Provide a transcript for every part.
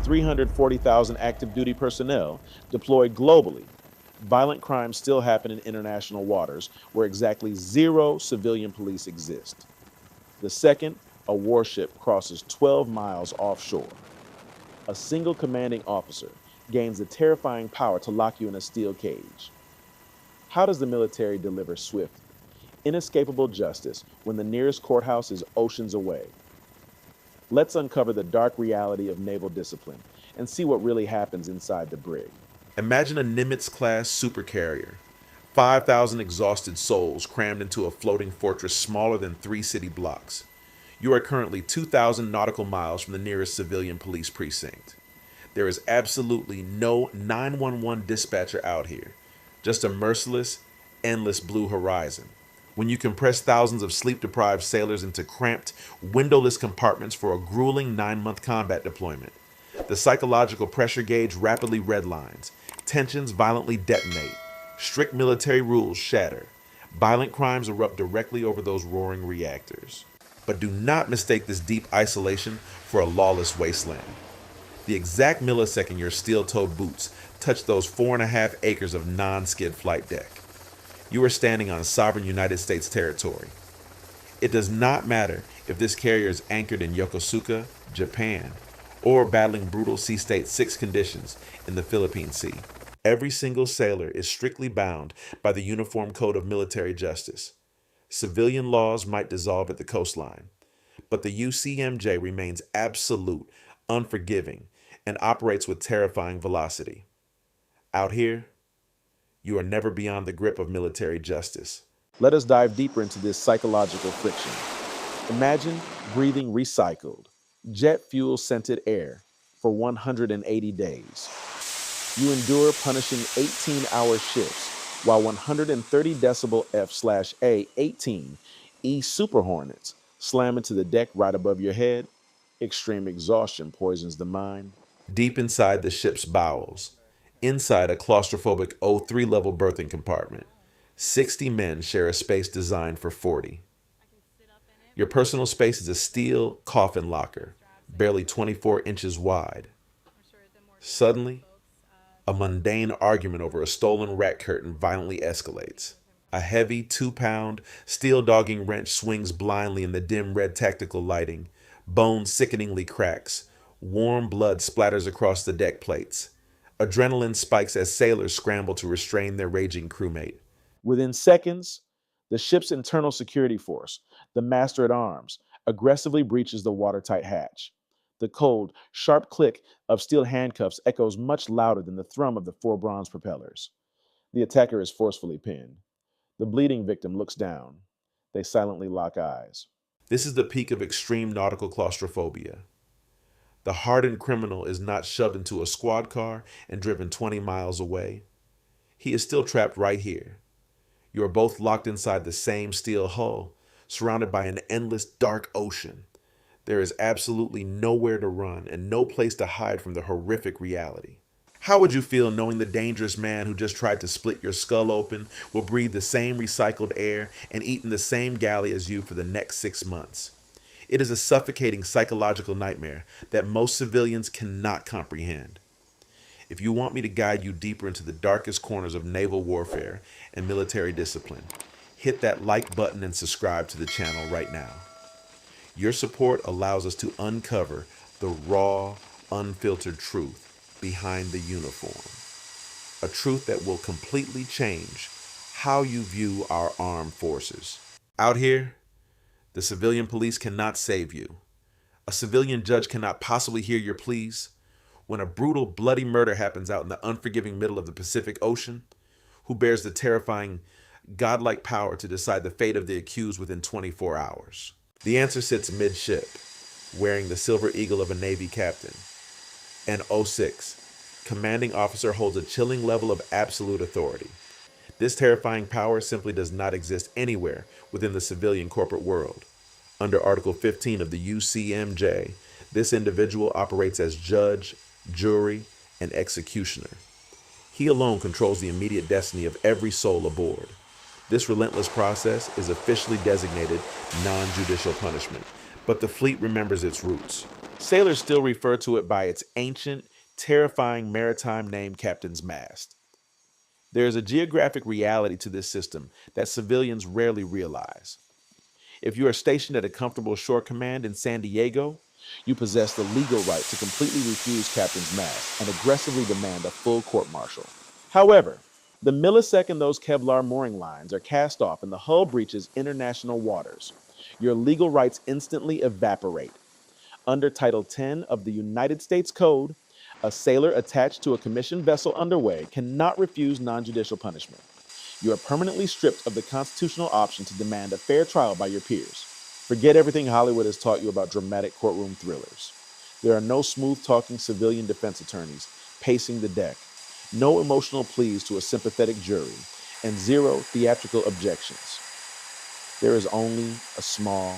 340,000 active duty personnel deployed globally, violent crimes still happen in international waters where exactly zero civilian police exist. The second, a warship crosses 12 miles offshore. A single commanding officer gains the terrifying power to lock you in a steel cage. How does the military deliver swift, inescapable justice when the nearest courthouse is oceans away? Let's uncover the dark reality of naval discipline and see what really happens inside the brig. Imagine a Nimitz-class supercarrier, 5,000 exhausted souls crammed into a floating fortress smaller than 3 city blocks. You are currently 2,000 nautical miles from the nearest civilian police precinct. There is absolutely no 911 dispatcher out here, just a merciless, endless blue horizon. When you compress thousands of sleep-deprived sailors into cramped, windowless compartments for a grueling 9-month combat deployment, the psychological pressure gauge rapidly redlines, tensions violently detonate, strict military rules shatter, violent crimes erupt directly over those roaring reactors. But do not mistake this deep isolation for a lawless wasteland. The exact millisecond your steel-toed boots touch those 4.5 acres of non-skid flight deck, you are standing on sovereign United States territory. It does not matter if this carrier is anchored in Yokosuka, Japan, or battling brutal sea state 6 conditions in the Philippine Sea. Every single sailor is strictly bound by the Uniform Code of Military Justice. Civilian laws might dissolve at the coastline, but the UCMJ remains absolute, unforgiving, and operates with terrifying velocity. Out here, you are never beyond the grip of military justice. Let us dive deeper into this psychological friction. Imagine breathing recycled, jet fuel scented air for 180 days. You endure punishing 18-hour shifts while 130 decibel F/A 18 E Super Hornets slam into the deck right above your head. Extreme exhaustion poisons the mind. Deep inside the ship's bowels, inside a claustrophobic O3 level berthing compartment, 60 men share a space designed for 40. Your personal space is a steel coffin locker, barely 24 inches wide. Suddenly, a mundane argument over a stolen rat curtain violently escalates. A heavy 2-pound steel dogging wrench swings blindly in the dim red tactical lighting. Bone sickeningly cracks. Warm blood splatters across the deck plates. Adrenaline spikes as sailors scramble to restrain their raging crewmate. Within seconds, the ship's internal security force, the master-at-arms, aggressively breaches the watertight hatch. The cold, sharp click of steel handcuffs echoes much louder than the thrum of the 4 bronze propellers. The attacker is forcefully pinned. The bleeding victim looks down. They silently lock eyes. This is the peak of extreme nautical claustrophobia. The hardened criminal is not shoved into a squad car and driven 20 miles away. He is still trapped right here. You are both locked inside the same steel hull, surrounded by an endless dark ocean. There is absolutely nowhere to run and no place to hide from the horrific reality. How would you feel knowing the dangerous man who just tried to split your skull open will breathe the same recycled air and eat in the same galley as you for the next 6 months? It is a suffocating psychological nightmare that most civilians cannot comprehend. If you want me to guide you deeper into the darkest corners of naval warfare and military discipline, hit that like button and subscribe to the channel right now. Your support allows us to uncover the raw, unfiltered truth behind the uniform. A truth that will completely change how you view our armed forces. Out here, the civilian police cannot save you. A civilian judge cannot possibly hear your pleas. When a brutal, bloody murder happens out in the unforgiving middle of the Pacific Ocean, who bears the terrifying, godlike power to decide the fate of the accused within 24 hours? The answer sits midship, wearing the silver eagle of a Navy captain. And 06, commanding officer holds a chilling level of absolute authority. This terrifying power simply does not exist anywhere within the civilian corporate world. Under Article 15 of the UCMJ, this individual operates as judge, jury, and executioner. He alone controls the immediate destiny of every soul aboard. This relentless process is officially designated non-judicial punishment, but the fleet remembers its roots. Sailors still refer to it by its ancient, terrifying maritime name, Captain's Mast. There is a geographic reality to this system that civilians rarely realize. If you are stationed at a comfortable shore command in San Diego, you possess the legal right to completely refuse Captain's Mast and aggressively demand a full court-martial. However, the millisecond those Kevlar mooring lines are cast off and the hull breaches international waters, your legal rights instantly evaporate. Under Title 10 of the United States Code, a sailor attached to a commissioned vessel underway cannot refuse non-judicial punishment. You are permanently stripped of the constitutional option to demand a fair trial by your peers. Forget everything Hollywood has taught you about dramatic courtroom thrillers. There are no smooth-talking civilian defense attorneys pacing the deck, no emotional pleas to a sympathetic jury, and zero theatrical objections. There is only a small,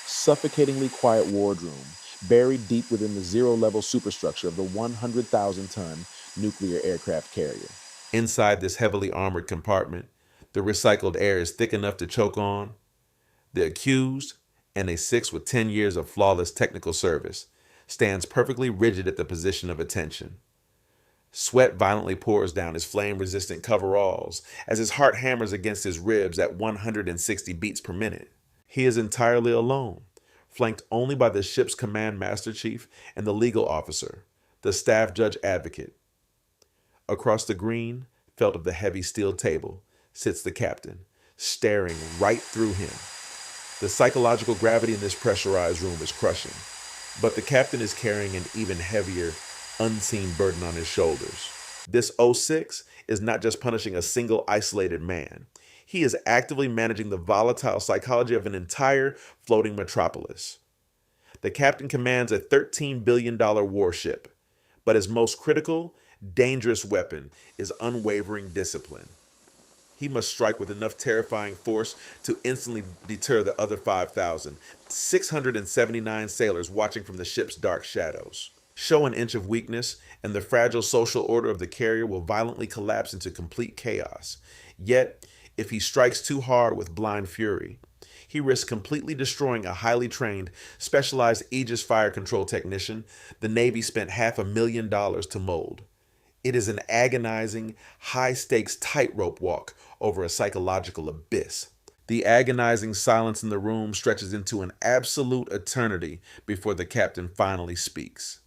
suffocatingly quiet wardroom buried deep within the zero-level superstructure of the 100,000-ton nuclear aircraft carrier. Inside this heavily armored compartment, the recycled air is thick enough to choke on. The accused, and a six with 10 years of flawless technical service, stands perfectly rigid at the position of attention. Sweat violently pours down his flame-resistant coveralls as his heart hammers against his ribs at 160 beats per minute. He is entirely alone, flanked only by the ship's command master chief and the legal officer, the staff judge advocate. Across the green felt of the heavy steel table sits the captain, staring right through him. The psychological gravity in this pressurized room is crushing, but the captain is carrying an even heavier, unseen burden on his shoulders. This 06 is not just punishing a single isolated man. He is actively managing the volatile psychology of an entire floating metropolis. The captain commands a $13 billion warship, but his most critical, dangerous weapon is unwavering discipline. He must strike with enough terrifying force to instantly deter the other 5,679 sailors watching from the ship's dark shadows. Show an inch of weakness, and the fragile social order of the carrier will violently collapse into complete chaos. Yet, if he strikes too hard with blind fury, he risks completely destroying a highly trained, specialized Aegis fire control technician the Navy spent $500,000 to mold. It is an agonizing, high-stakes tightrope walk over a psychological abyss. The agonizing silence in the room stretches into an absolute eternity before the captain finally speaks.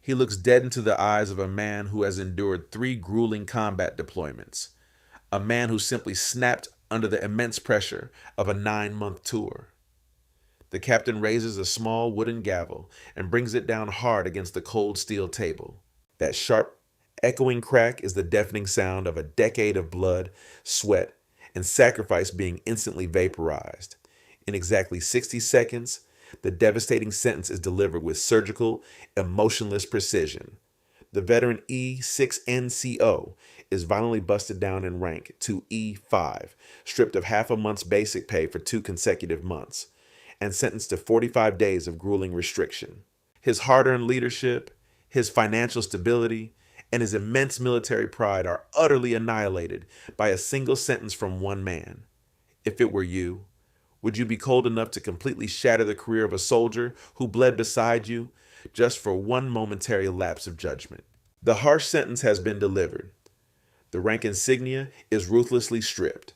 He looks dead into the eyes of a man who has endured 3 grueling combat deployments, a man who simply snapped under the immense pressure of a 9-month tour. The captain raises a small wooden gavel and brings it down hard against the cold steel table. That sharp, echoing crack is the deafening sound of a decade of blood, sweat, and sacrifice being instantly vaporized. In exactly 60 seconds, the devastating sentence is delivered with surgical, emotionless precision. The veteran E6NCO is violently busted down in rank to E5, stripped of half a month's basic pay for 2 consecutive months, and sentenced to 45 days of grueling restriction. His hard-earned leadership, his financial stability, and his immense military pride are utterly annihilated by a single sentence from one man. If it were you, would you be cold enough to completely shatter the career of a soldier who bled beside you just for one momentary lapse of judgment? The harsh sentence has been delivered. The rank insignia is ruthlessly stripped.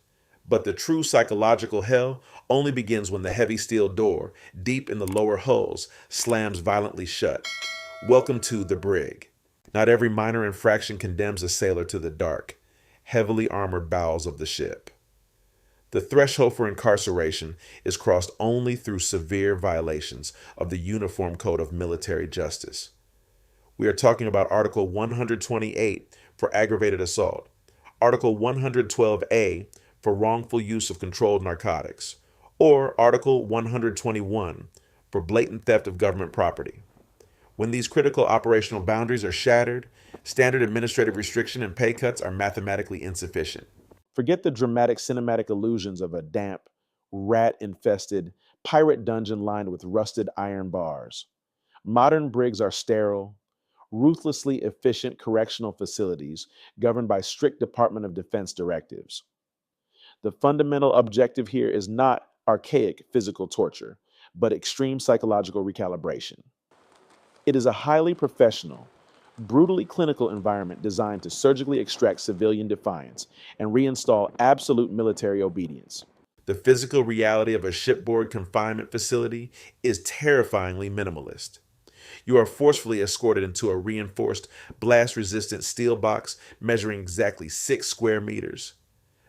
But the true psychological hell only begins when the heavy steel door, deep in the lower hulls, slams violently shut. Welcome to the Brig. Not every minor infraction condemns a sailor to the dark, heavily armored bowels of the ship. The threshold for incarceration is crossed only through severe violations of the Uniform Code of Military Justice. We are talking about Article 128 for aggravated assault, Article 112A for wrongful use of controlled narcotics, or Article 121 for blatant theft of government property. When these critical operational boundaries are shattered, standard administrative restriction and pay cuts are mathematically insufficient. Forget the dramatic cinematic illusions of a damp, rat-infested pirate dungeon lined with rusted iron bars. Modern brigs are sterile, ruthlessly efficient correctional facilities governed by strict Department of Defense directives. The fundamental objective here is not archaic physical torture, but extreme psychological recalibration. It is a highly professional, brutally clinical environment designed to surgically extract civilian defiance and reinstall absolute military obedience. The physical reality of a shipboard confinement facility is terrifyingly minimalist. You are forcefully escorted into a reinforced, blast-resistant steel box measuring exactly 6 square meters.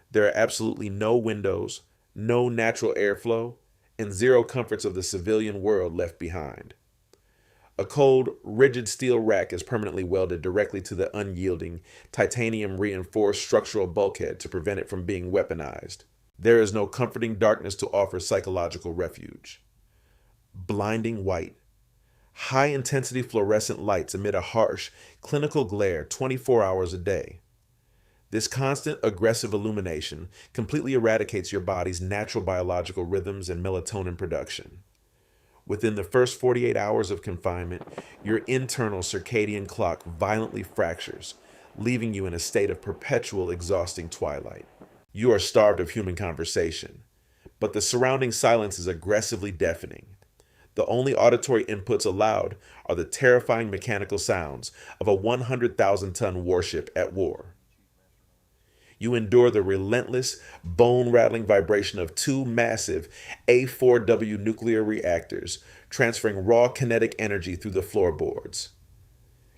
There are absolutely no windows, no natural airflow, and zero comforts of the civilian world left behind. A cold, rigid steel rack is permanently welded directly to the unyielding, titanium-reinforced structural bulkhead to prevent it from being weaponized. There is no comforting darkness to offer psychological refuge. Blinding white, high-intensity fluorescent lights emit a harsh, clinical glare 24 hours a day. This constant, aggressive illumination completely eradicates your body's natural biological rhythms and melatonin production. Within the first 48 hours of confinement, your internal circadian clock violently fractures, leaving you in a state of perpetual, exhausting twilight. You are starved of human conversation, but the surrounding silence is aggressively deafening. The only auditory inputs allowed are the terrifying mechanical sounds of a 100,000-ton warship at war. You endure the relentless, bone-rattling vibration of 2 massive A4W nuclear reactors, transferring raw kinetic energy through the floorboards.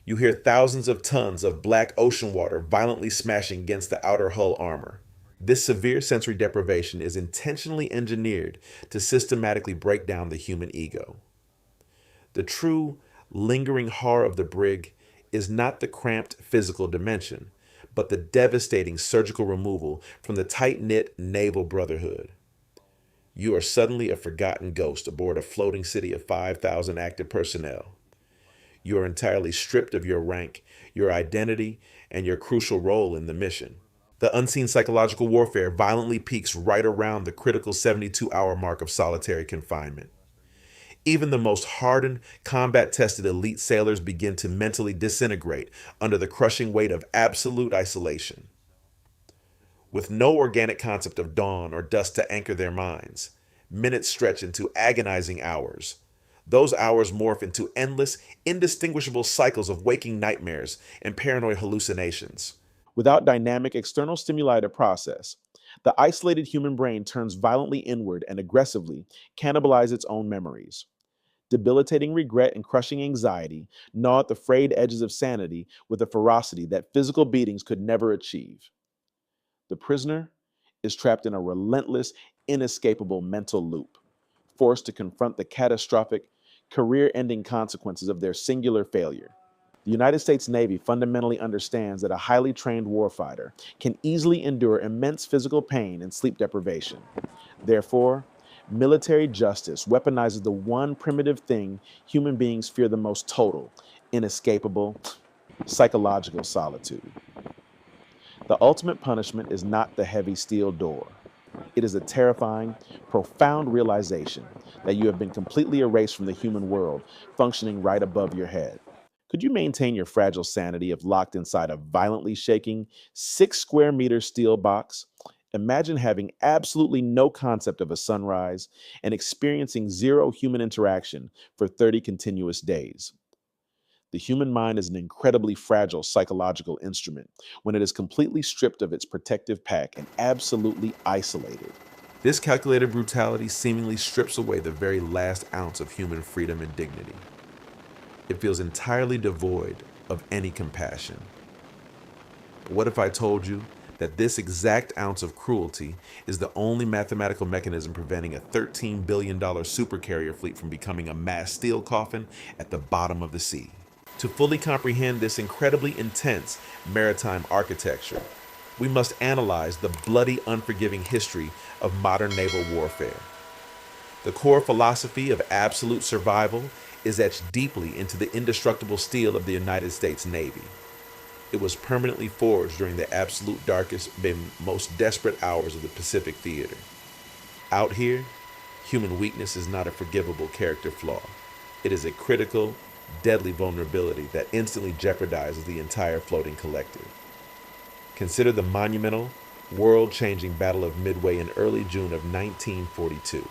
You hear thousands of tons of black ocean water violently smashing against the outer hull armor. This severe sensory deprivation is intentionally engineered to systematically break down the human ego. The true, lingering horror of the Brig is not the cramped physical dimension, but the devastating surgical removal from the tight-knit Naval Brotherhood. You are suddenly a forgotten ghost aboard a floating city of 5,000 active personnel. You are entirely stripped of your rank, your identity, and your crucial role in the mission. The unseen psychological warfare violently peaks right around the critical 72-hour mark of solitary confinement. Even the most hardened, combat-tested elite sailors begin to mentally disintegrate under the crushing weight of absolute isolation. With no organic concept of dawn or dusk to anchor their minds, minutes stretch into agonizing hours. Those hours morph into endless, indistinguishable cycles of waking nightmares and paranoid hallucinations. Without dynamic external stimuli to process, the isolated human brain turns violently inward and aggressively cannibalizes its own memories. Debilitating regret and crushing anxiety gnaw at the frayed edges of sanity with a ferocity that physical beatings could never achieve. The prisoner is trapped in a relentless, inescapable mental loop, forced to confront the catastrophic, career-ending consequences of their singular failure. The United States Navy fundamentally understands that a highly trained warfighter can easily endure immense physical pain and sleep deprivation. Therefore, military justice weaponizes the one primitive thing human beings fear the most: total, inescapable, psychological solitude. The ultimate punishment is not the heavy steel door. It is a terrifying, profound realization that you have been completely erased from the human world functioning right above your head. Could you maintain your fragile sanity if locked inside a violently shaking 6 square meter steel box? Imagine having absolutely no concept of a sunrise and experiencing zero human interaction for 30 continuous days. The human mind is an incredibly fragile psychological instrument when it is completely stripped of its protective pack and absolutely isolated. This calculated brutality seemingly strips away the very last ounce of human freedom and dignity. It feels entirely devoid of any compassion. But what if I told you that this exact ounce of cruelty is the only mathematical mechanism preventing a $13 billion supercarrier fleet from becoming a mass steel coffin at the bottom of the sea? To fully comprehend this incredibly intense maritime architecture, we must analyze the bloody, unforgiving history of modern naval warfare. The core philosophy of absolute survival is etched deeply into the indestructible steel of the United States Navy. It was permanently forged during the absolute darkest and most desperate hours of the Pacific theater. Out here, human weakness is not a forgivable character flaw. It is a critical, deadly vulnerability that instantly jeopardizes the entire floating collective. Consider the monumental, world-changing Battle of Midway in early June of 1942.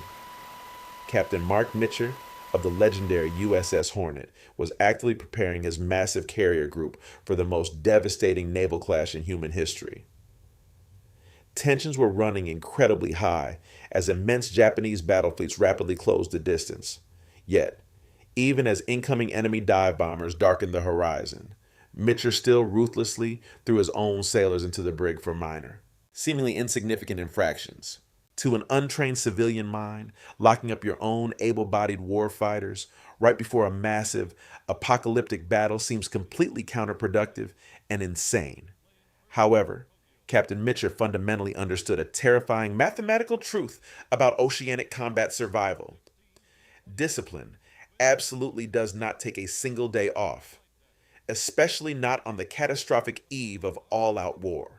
Captain Mark Mitcher of the legendary USS Hornet was actively preparing his massive carrier group for the most devastating naval clash in human history. Tensions were running incredibly high as immense Japanese battle fleets rapidly closed the distance. Yet, even as incoming enemy dive bombers darkened the horizon, Mitcher still ruthlessly threw his own sailors into the brig for minor, seemingly insignificant infractions. To an untrained civilian mind, locking up your own able-bodied warfighters right before a massive, apocalyptic battle seems completely counterproductive and insane. However, Captain Mitcher fundamentally understood a terrifying mathematical truth about oceanic combat survival. Discipline absolutely does not take a single day off, especially not on the catastrophic eve of all-out war.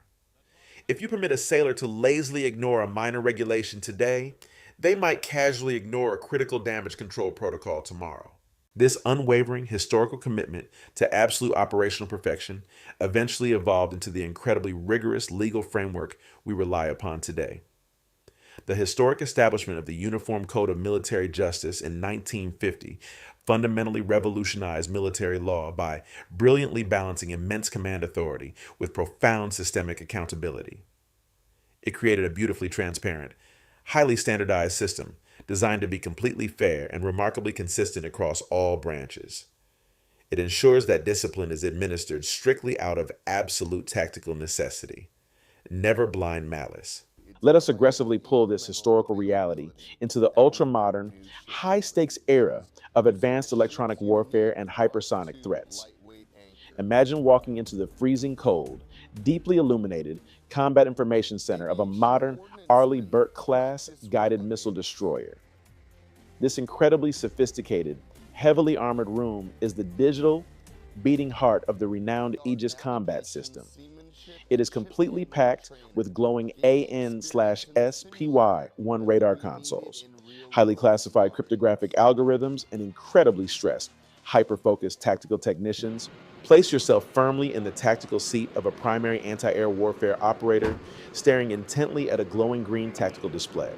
If you permit a sailor to lazily ignore a minor regulation today, they might casually ignore a critical damage control protocol tomorrow. This unwavering historical commitment to absolute operational perfection eventually evolved into the incredibly rigorous legal framework we rely upon today. The historic establishment of the Uniform Code of Military Justice in 1950 fundamentally revolutionized military law by brilliantly balancing immense command authority with profound systemic accountability. It created a beautifully transparent, highly standardized system designed to be completely fair and remarkably consistent across all branches. It ensures that discipline is administered strictly out of absolute tactical necessity, never blind malice. Let us aggressively pull this historical reality into the ultra-modern, high-stakes era of advanced electronic warfare and hypersonic threats. Imagine walking into the freezing cold, deeply illuminated combat information center of a modern Arleigh Burke-class guided missile destroyer. This incredibly sophisticated, heavily armored room is the digital, beating heart of the renowned Aegis combat system. It is completely packed with glowing AN/SPY-1 radar consoles, highly classified cryptographic algorithms, and incredibly stressed, hyper-focused tactical technicians. Place yourself firmly in the tactical seat of a primary anti-air warfare operator, staring intently at a glowing green tactical display.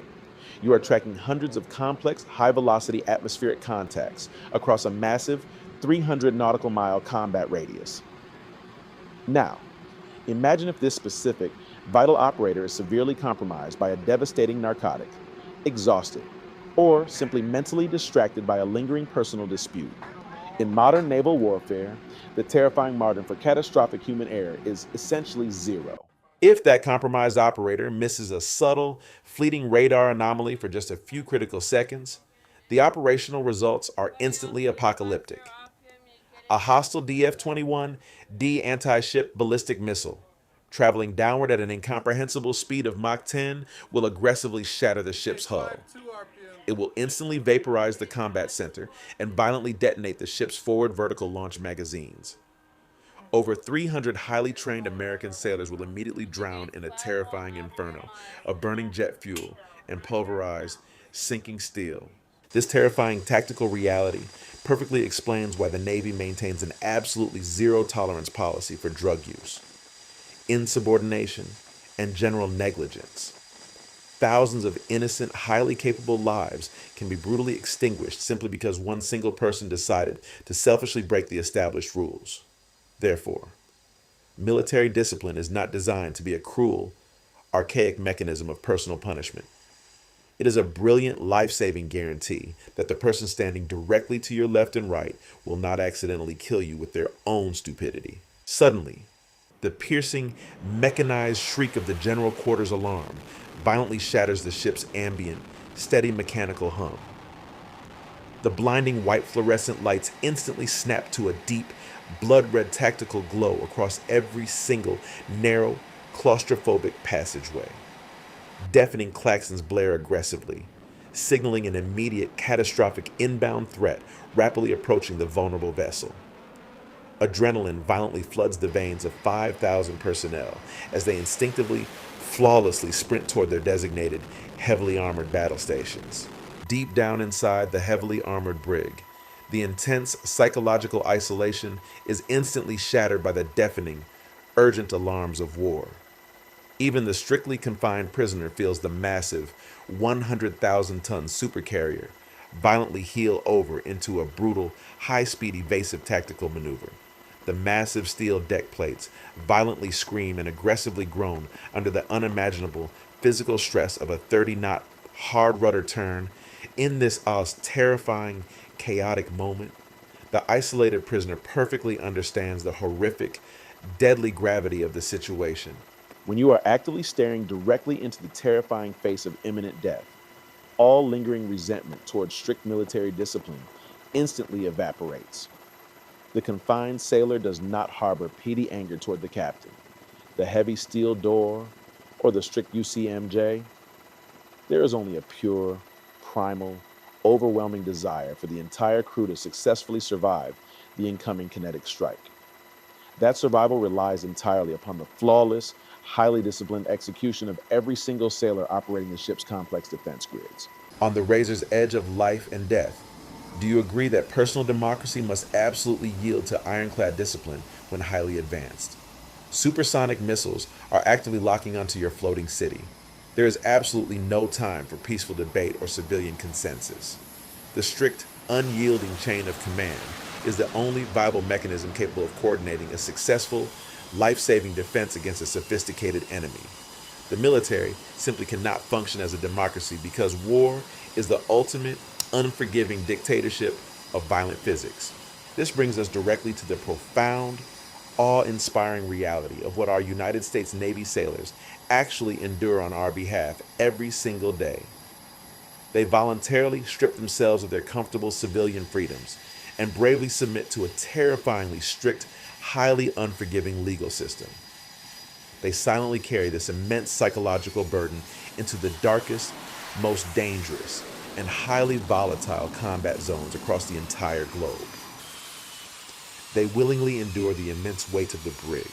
You are tracking hundreds of complex, high-velocity atmospheric contacts across a massive 300 nautical mile combat radius. Now, imagine if this specific, vital operator is severely compromised by a devastating narcotic, exhausted, or simply mentally distracted by a lingering personal dispute. In modern naval warfare, the terrifying margin for catastrophic human error is essentially zero. If that compromised operator misses a subtle, fleeting radar anomaly for just a few critical seconds, the operational results are instantly apocalyptic. A hostile DF-21D anti-ship ballistic missile, traveling downward at an incomprehensible speed of Mach 10, will aggressively shatter the ship's hull. It will instantly vaporize the combat center and violently detonate the ship's forward vertical launch magazines. Over 300 highly trained American sailors will immediately drown in a terrifying inferno of burning jet fuel and pulverized, sinking steel. This terrifying tactical reality perfectly explains why the Navy maintains an absolutely zero-tolerance policy for drug use, insubordination, and general negligence. Thousands of innocent, highly capable lives can be brutally extinguished simply because one single person decided to selfishly break the established rules. Therefore, military discipline is not designed to be a cruel, archaic mechanism of personal punishment. It is a brilliant, life-saving guarantee that the person standing directly to your left and right will not accidentally kill you with their own stupidity. Suddenly, the piercing, mechanized shriek of the general quarters alarm violently shatters the ship's ambient, steady mechanical hum. The blinding white fluorescent lights instantly snap to a deep, blood-red tactical glow across every single narrow, claustrophobic passageway. Deafening klaxons blare aggressively, signaling an immediate catastrophic inbound threat rapidly approaching the vulnerable vessel. Adrenaline violently floods the veins of 5,000 personnel as they instinctively, flawlessly sprint toward their designated, heavily armored battle stations. Deep down inside the heavily armored brig, the intense psychological isolation is instantly shattered by the deafening, urgent alarms of war. Even the strictly confined prisoner feels the massive 100,000-ton supercarrier violently heel over into a brutal, high-speed evasive tactical maneuver. The massive steel deck plates violently scream and aggressively groan under the unimaginable physical stress of a 30-knot hard rudder turn. In this terrifying, chaotic moment, the isolated prisoner perfectly understands the horrific, deadly gravity of the situation. When you are actively staring directly into the terrifying face of imminent death, all lingering resentment towards strict military discipline instantly evaporates. The confined sailor does not harbor petty anger toward the captain, the heavy steel door, or the strict UCMJ. There is only a pure, primal, overwhelming desire for the entire crew to successfully survive the incoming kinetic strike. That survival relies entirely upon the flawless, highly disciplined execution of every single sailor operating the ship's complex defense grids. On the razor's edge of life and death, do you agree that personal democracy must absolutely yield to ironclad discipline when highly advanced? Supersonic missiles are actively locking onto your floating city. There is absolutely no time for peaceful debate or civilian consensus. The strict, unyielding chain of command is the only viable mechanism capable of coordinating a successful, life-saving defense against a sophisticated enemy. The military simply cannot function as a democracy because war is the ultimate, unforgiving dictatorship of violent physics. This brings us directly to the profound, awe-inspiring reality of what our United States Navy sailors actually endure on our behalf every single day. They voluntarily strip themselves of their comfortable civilian freedoms and bravely submit to a terrifyingly strict, highly unforgiving legal system. They silently carry this immense psychological burden into the darkest, most dangerous, and highly volatile combat zones across the entire globe. They willingly endure the immense weight of the brig,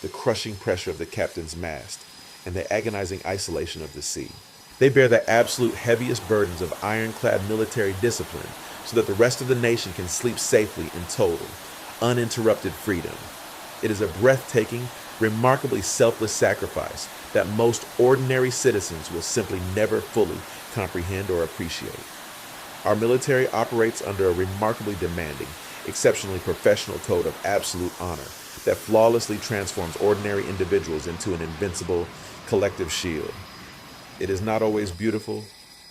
the crushing pressure of the captain's mast, and the agonizing isolation of the sea. They bear the absolute heaviest burdens of ironclad military discipline so that the rest of the nation can sleep safely in total, uninterrupted freedom. It is a breathtaking, remarkably selfless sacrifice that most ordinary citizens will simply never fully comprehend or appreciate. Our military operates under a remarkably demanding, exceptionally professional code of absolute honor that flawlessly transforms ordinary individuals into an invincible collective shield. It is not always beautiful,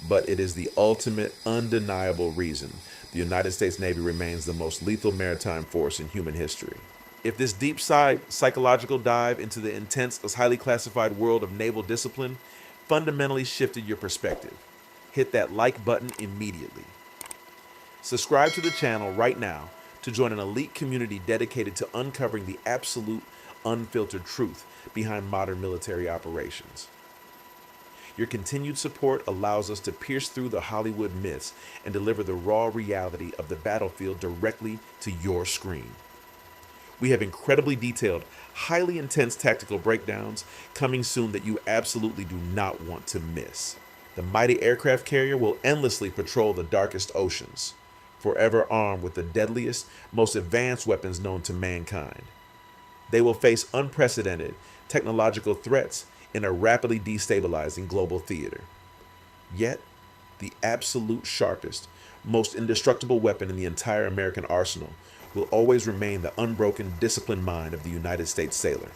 but it is the ultimate, undeniable reason the United States Navy remains the most lethal maritime force in human history. If this deep psychological dive into the intense, highly classified world of naval discipline fundamentally shifted your perspective, hit that like button immediately. Subscribe to the channel right now to join an elite community dedicated to uncovering the absolute, unfiltered truth behind modern military operations. Your continued support allows us to pierce through the Hollywood myths and deliver the raw reality of the battlefield directly to your screen. We have incredibly detailed, highly intense tactical breakdowns coming soon that you absolutely do not want to miss. The mighty aircraft carrier will endlessly patrol the darkest oceans, forever armed with the deadliest, most advanced weapons known to mankind. They will face unprecedented technological threats in a rapidly destabilizing global theater. Yet, the absolute sharpest, most indestructible weapon in the entire American arsenal will always remain the unbroken, disciplined mind of the United States sailor.